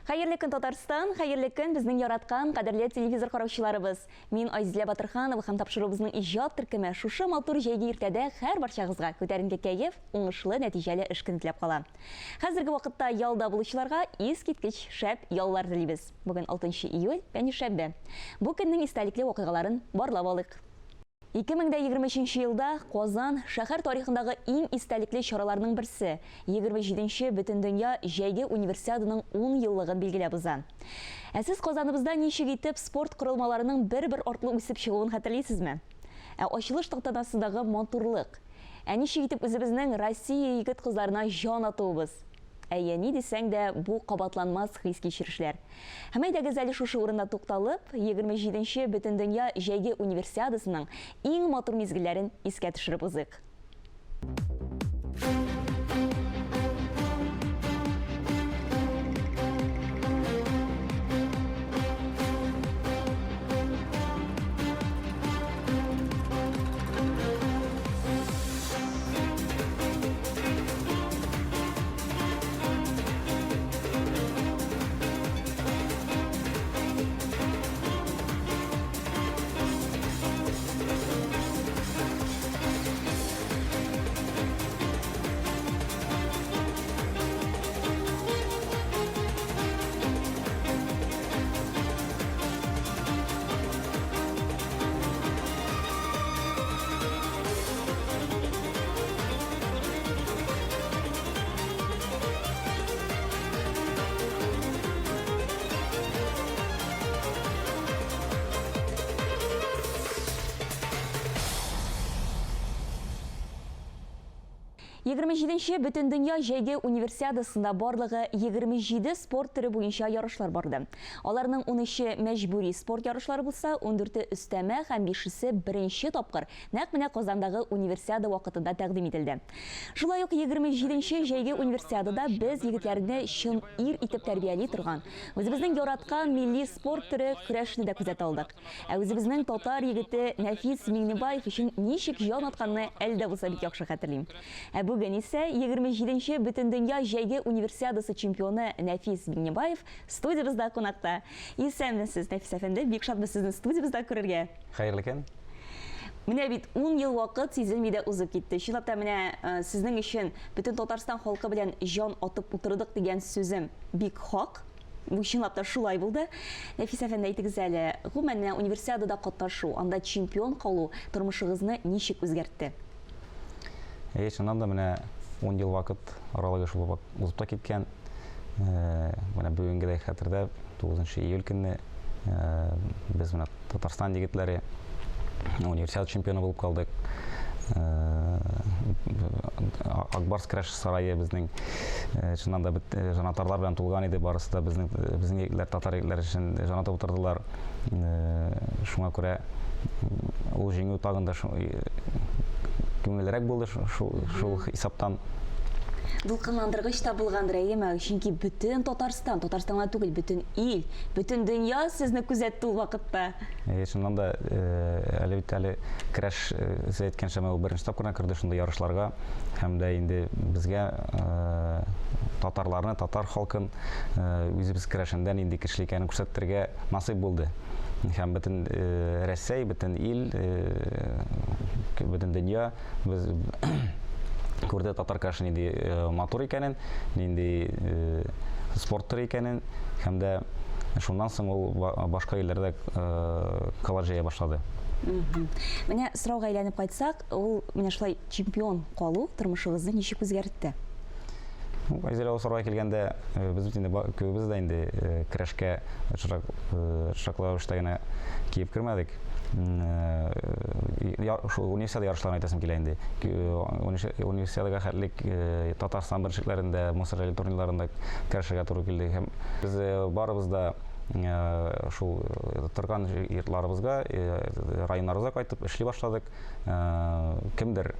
Хәерле көн Татарстан, хәерле көн безнең яраткан кадерле телевизор караучыларыбыз. Мин Айзилә Батырханова һәм тапшырубызның иҗат төркеме шушы матур җәйге иртәдә һәр барчагызга күтәренке кәеф, уңышлы нәтиҗәле эш көне теләп кала. Хәзерге вакытта ялда булучыларга искиткеч шәп яллар телибез. Бүген 6 июль, пәнҗешәмбе. Бу көннең истәлекле вакыйгаларын барлап алыйк. 2023 елда Казан шәһәр тарихындагы иң истәлекле чараларның берсе 27-нче Бөтендөнья җәйге универсиаданың 10 еллыгын билгеләп уза. Сез Казаныбызда ничек итеп спорт корылмаларының бер-бер артлы үсеп чыгуын хәтерлисезме? Ачылыш тантанасындагы матурлык. Ничек итеп үзебезнең Россия егет-кызларына җан атуыбыз? Ни дисәң дә, бу кабатланмас хис кичерешләр. Һәм әйдәгез әле шушы урында тукталып, 27-нче Бөтендөнья җәйге универсиадасының иң матур мизгелләрен искә төшереп узыйк. Егерме Бөтендөнья җәйге универсиадасында барлыгы 27 спорт төре буенча ярышлар барды. Аларның 13-е мәҗбүри спорт ярышлары булса, 14-е өстәмә һәм 5-се беренче тапкыр нәкъ менә Казандагы универсиада вакытында тәкъдим ителде. Шулай ук 27-нче җәйге универсиадада без егетләрне чын ир итеп тәрбияли торган, үзебезнең яраткан милли спорт төре көрәшне дә күзәтә алдык. Үзебезнең татар егете Нәфис Миңнебаев өчен ничек җан атканны әлдә булса бик яхшы хәтерлим. Бүген исә 27-нче Бөтендөнья җәйге универсиадасы чемпионы Нәфис Миңнебаев студиябызда кунакта. Исәнмесез, Нәфис әфәнде, бик шатбыз сезне студиябызда күрергә. Хәерле көн. Менә бит 10 ел вакыт сизелми дә узып китте. Чынлап та менә сезнең өчен бөтен Татарстан халкы белән җан атып утырдык дигән сүзем бик хак. Бу чынлап та шулай булды. Нәфис әфәнде, әйтегез әле, гомумән универсиадада катнашу, анда чемпион калу тормышыгызны ничек үзгәртте? Чыннан да менә 10 ел вакыт аралыгы шул узып та киткән. Менә бүгенгедәй хәтердә 9 июль көнне без менә Татарстан егетләре универсиада чемпионы булып калдык. Акбарс көрәш сарае безнең чыннан да җанатарлар белән тулган иде, барысы да безнең егетләр, татар егетләре өчен җан атып утырдылар. Шуңа күрә ул җиңү тагын да күңеллерәк булды шул хисаптан. Дулкынландыргыч та булгандыр, әйеме? Чөнки бөтен Татарстан, Татарстанга түгел, бөтен ил, бөтен дөнья сезне күзәтте ул вакытта. Чыннан да әле бит әле көрәш сез әйткәнчә ул беренче тапкырдан керде шундай ярышларга, һәм дә инде безгә татарларны, татар халкын үзебез көрәшендән инде көчле икәнен күрсәтергә насыйп булды. Һәм бөтен Россия, бөтен ил, бөтен дөнья без күрде татар көрәшен инде матур икәнен, инде спорт төре икәнен, һәм дә шуннан соң ул башка илләрдә кала җыя башлады. Менә сорауга әйләнеп кайтсак, ул менә шулай чемпион калу тормышыгызны ничек үзгәртте? Айзелә сорауга килгәндә, без бит инде күбебез дә инде көрәшкә шаклау эштәгенә киеп кермәдек. Универсиада ярышларын әйтәсем килә инде. Универсиадага хәтлек Татарстан беренчекләрендә, Мисыр турнирларында көрәшергә туры килде. Һәм без барыбыз да шул торган йортларыбызга, районнарыбызга кайтып эшли башладык. Кемдер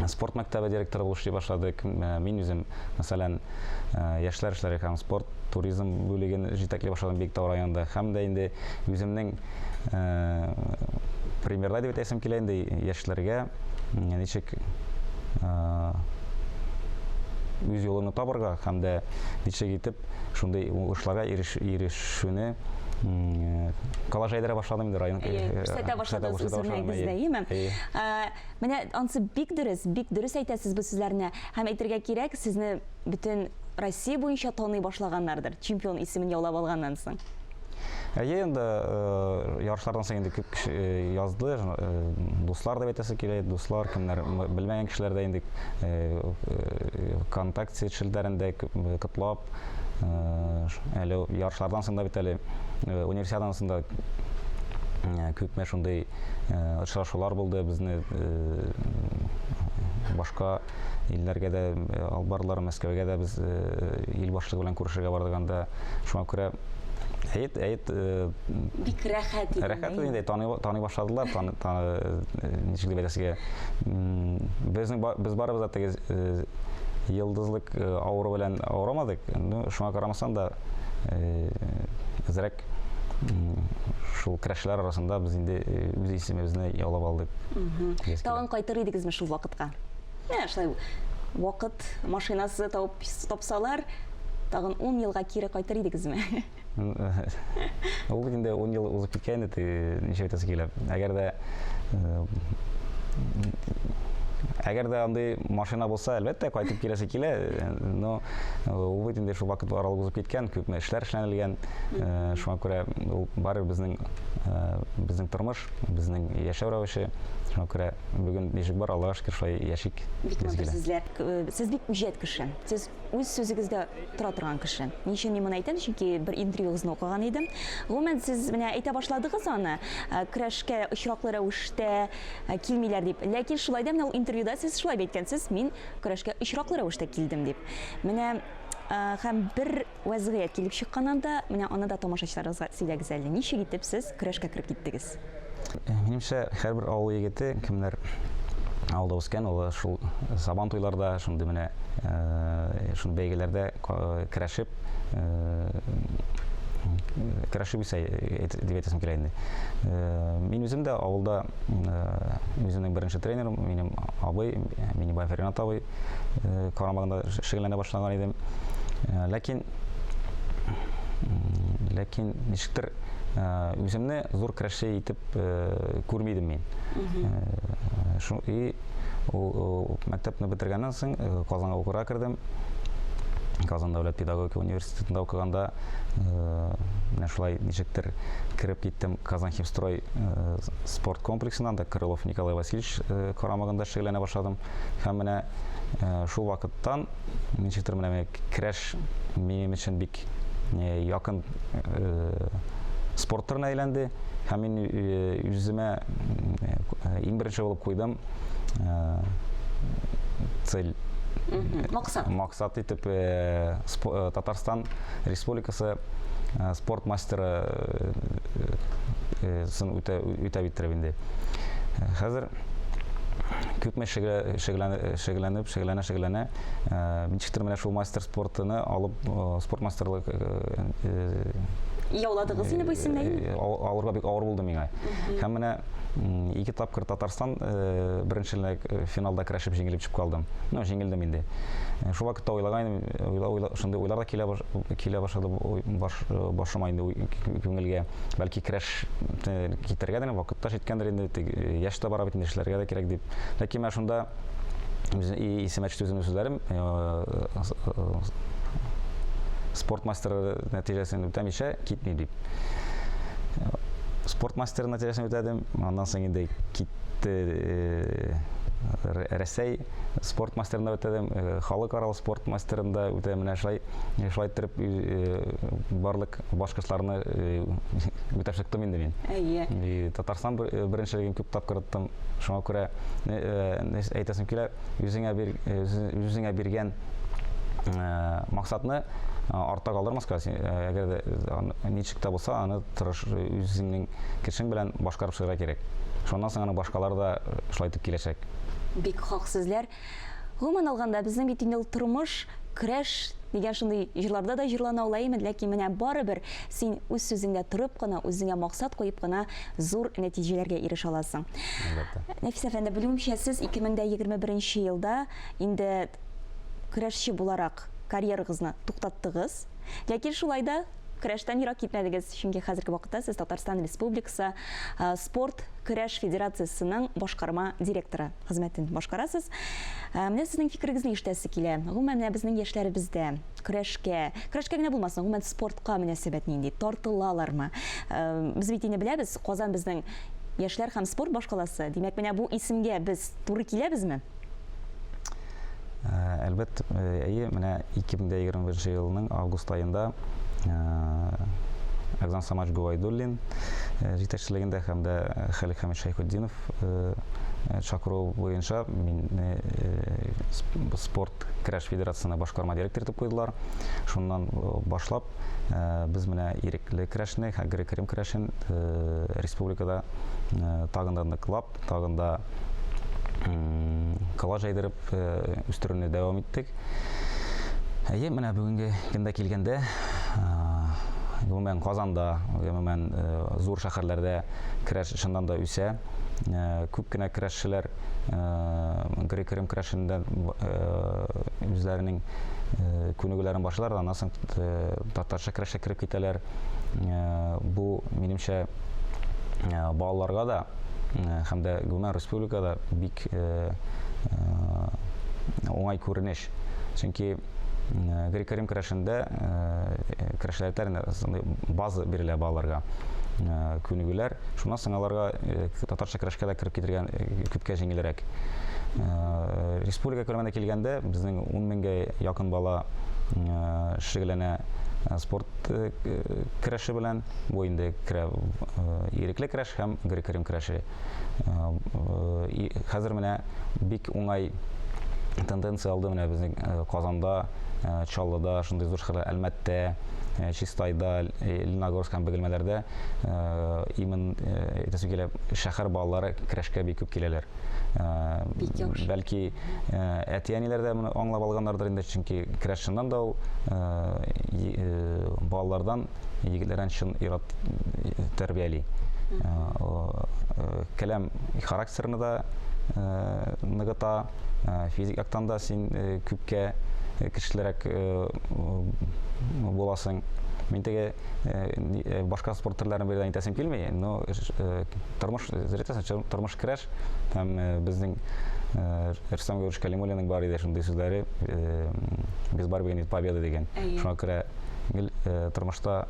спорт мәктәбе директоры булып эшли башладык. Мин үзем, мәсәлән, яшьләр эшләре һәм спорт, туризм бүлеген җитәкли башладым Биектау районында. Һәм дә инде үземнең примерлар дип әйтәсем килә, инде яшьләргә ничек үз жолын табырга һәм дә ничек итеп шундай уңышларга ирешүне коллажайдыра башладым инде район күрсәтә башладыгыз үзеңнегездә, яме? Менә ансы бик дөрес әйтәсез бу сүзләрне. Һәм әйтергә кирәк, сезне бөтен Россия буенча таный башлаганнардыр, чемпион исемен яулап алганнан соң. Енді ярышлардан соң енді көп кіші язды, достар да әйтәсе килә, достар, кемнәр белмәгән кешеләр дә инде контакт сетчеләрендә котлап, әле ярышлардан соң да бит әле универсиададан соң да күпме шундай очрашулар булды, безне башка илләргә дә алып бардылар, Мәскәүгә дә без ил башлыгы белән күрешергә бардыганда, шуңа күрә әйт бик рәхәт инде таный башладылар, ничек дип әйтәсегә, без барыбыз да теге йылдызлык авыру белән авырамадык, шуңа карамастан да әзрәк шул көрәшчеләр арасында без инде үз исемебезне яулап алдык. Тагын кайтыр идегезме шул вакытка? Шулай вакыт машинасы тапсалар, тагын 10 елга кире кайтыр идегезме? Ул бит инде 10 ел узып киткән иде, ничек әйтәсе килә. Әгәр дә андый машина булса, әлбәттә кайтып киләсе килә, но ул бит инде шул вакыт аралык узып киткән, күпме эшләр эшләнелгән, шуңа күрә ул бары безнең тормыш, безнең яшәү рәвеше, шуңа күрә бүген ничек бар, Аллага шөкер, шулай яшик. Сез бик үҗәт кеше, сез үз сүзегездә тора торган кеше. Ничек мин моны әйтәм, чөнки бер интервьюгызны укыган идем. Гомумән сез менә әйтә башладыгыз аны, көрәшкә очраклы рәвештә килмиләр дип. Ләкин шулай да менә ул интервьюда сез шулай әйткәнсез, мин көрәшкә очраклы рәвештә килдем дип. Менә һәм бер вазгыять килеп чыкканында, менә аны да тамашачыларыбызга сөйләгез әле. Ничек итеп сез көрәшкә кирип киттегез? Минемчә, һәрбер авыл егете, кемнәр авылда үскән, ул шул сабан туйларда, шундый менә шул бәйгеләрдә көрәшеп исә дип әйтәсем килә инде. Мин үзем дә авылда үземнең беренче тренерым, минем абый, Минибаев Ренат абый, карамагында шөгыльләнә башлаган идем. Ләкин ничектер үземне зур көрәшче итеп күрмидем мин. И мәктәпне бетергәннән соң Казанга укырга кердем. Казан дәүләт педагогика университетында укыганда, менә шулай ничектер кирип киттем Казан химстрой спорт комплексына, да Крылов Николай Васильевич карамагында шөгыльләнә башладым. Һәм менә шул вакыттан ничектер менә көрәш минем өчен бик якын спорт түренә әйләнде. Һәм мин үземә иң беренче булып куйдым цель, максат итеп Татарстан Республикасы спорт мастеры сын үтә битереп инде. Хәзер күпме шөгыльләнә, ничектер менә шул мастер спортыны алып, спорт мастерлык яуладыгыз инде бу исемне? Алырга бик авыр булды миңа. Һәм менә 2 тапкыр Татарстан беренчелек финалда көрәшеп җиңелеп чыгып калдым. Җиңелдем инде. Шул вакытта уйлаган, шундый уйлар да килә башлады башыма инде күңелгә. Бәлки көрәш китәргә дә вакытта җиткәндер инде, яшь та бара бит, эшләргә дә кирәк дип. Ләкин мен шунда исемә төште үземнең сүзләрем, спорт мастеры нәтиҗәсен үтәмичә китми дип. Спорт мастеры нәтиҗәсен үтәдем, аннан соң инде китте Рәсәй спорт мастерында үтәдем, халыкара спорт мастерында үтәдем, менә шулай итеп барлык башкортларны үтәп чыктым инде мин. Татарстан беренчелеген күп тапкыр уттым. Шуңа күрә әйтәсем килә, үзеңә биргән максатны артта калдырмаска, әгәр ничек тә булса, аны тырыш үзеңнең кешең белән башкарып чыгарга кирәк. Шуннан соң аны башкалар да шулай итеп киләчәк. Бик хак сүзләр. Гомумән алганда безнең бит инде тормыш, көрәш дигән шундый җырларда да җырлана алайым, ләкин менә барыбер син үз сүзеңдә торып кына, үзеңә максат куеп кына зур нәтиҗәләргә ирешә аласың. Нәфис әфәнде, белүемчә сез 2021 елда инде көрәшче буларак карьерагызны туктаттыгыз, ләкин шулай да көрәштән ерак китмәдегез, чөнки хәзерге вакытта сез Татарстан Республикасы спорт көрәш федерациясының башкарма директоры хезмәтен башкарасыз. Менә сезнең фикерегезне ишетәсе килә. Гомумән менә безнең яшьләребездә көрәшкә генә булмасын, гомумән спортка мөнәсәбәт нинди, тартылалармы? Без бит инде беләбез, Казан безнең яшьләр һәм спорт башкаласы. Димәк, менә бу исемгә без туры киләбезме? Әлбәттә, менә 2021 елның август айында Агзан Самач Гувайдуллин җитәкчелегендә һәм дә Халик Хәмит Шәйхетдинов чакыруы буенча мине спорт көрәш федерациясына башкарма директор итеп куйдылар. Шуннан башлап без менә ирекле көрәшне, грек-рим көрәшен республикада тагын да ныклап, тагын да кала җайдырып үстерүне дәвам иттек. Менә бүгенге көндә килгәндә, гомумән Казанда, гомумән зур шәһәрләрдә көрәш чыннан да үсә. Күп кенә көрәшчеләр грек-рим көрәшендә үзләренең күнегүләрен башлар, аннан соң татарча көрәшкә кереп китәләр. Бу минемчә балаларга да һәм дә гомумән республикада бик оңай күренеш. Чөнки грек-рим көрәшендә көрәшләрдә база бирелә балаларга, күнегүләр. Шуннан соң аларга татарча көрәшкә дә кереп китергән күпкә җиңелрәк. Республика күләмендә килгәндә безнең 10 меңгә якын бала шөгыльләнә спорт көрәше белән. Бу инде ирекле көрәш һәм грек-рим көрәше. Хәзер менә бик уңай тенденция алды менә безнең Казанда, Чаллыда, шундый зур шәһәрләр, Әлмәттә, Чистайда, Лениногорск һәм бөгелмәләрдә именно шәһәр балалары көрәшкә бик күп киләләр. Бәлки әти-әниләр дә моны аңлап алганнардыр инде, чөнки көрәш чыннан да ул балалардан, егетләрдән чын ират тәрбияли. Каләм характерны да ныгыта, физик яктан да син күпкә кешеләрәк буласың. Мин теге башка спорт төрләрен бердән әйтәсем килми, но тормыш тормыш көрәш һәм безнең Рөстәм Гәүриш Кәлимуллинның бар иде шундый сүзләре, без борьбы нет победы дигән. Шуңа күрә тормышта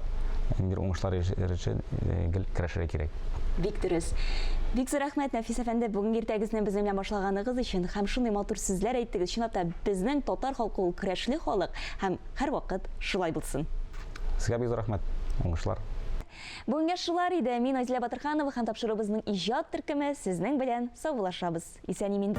бер уңышлар өчен көрәшергә кирәк. Бик дөрес. Бик зур рәхмәт, Нәфис әфәнде, бүгенге иртәгезне безнең белән башлаганыгыз өчен һәм шундый матур сүзләр әйттегез. Чынлап та безнең татар халкы ул көрәшле халык һәм һәрвакыт шулай булсын. Сезгә бик зур рәхмәт. Уңышлар. Бүгенге шулар иде. Мин Азилә Батырханова һәм тапшырыбызның иҗат төркеме сезнең белән саубуллашабыз. Исән-имин.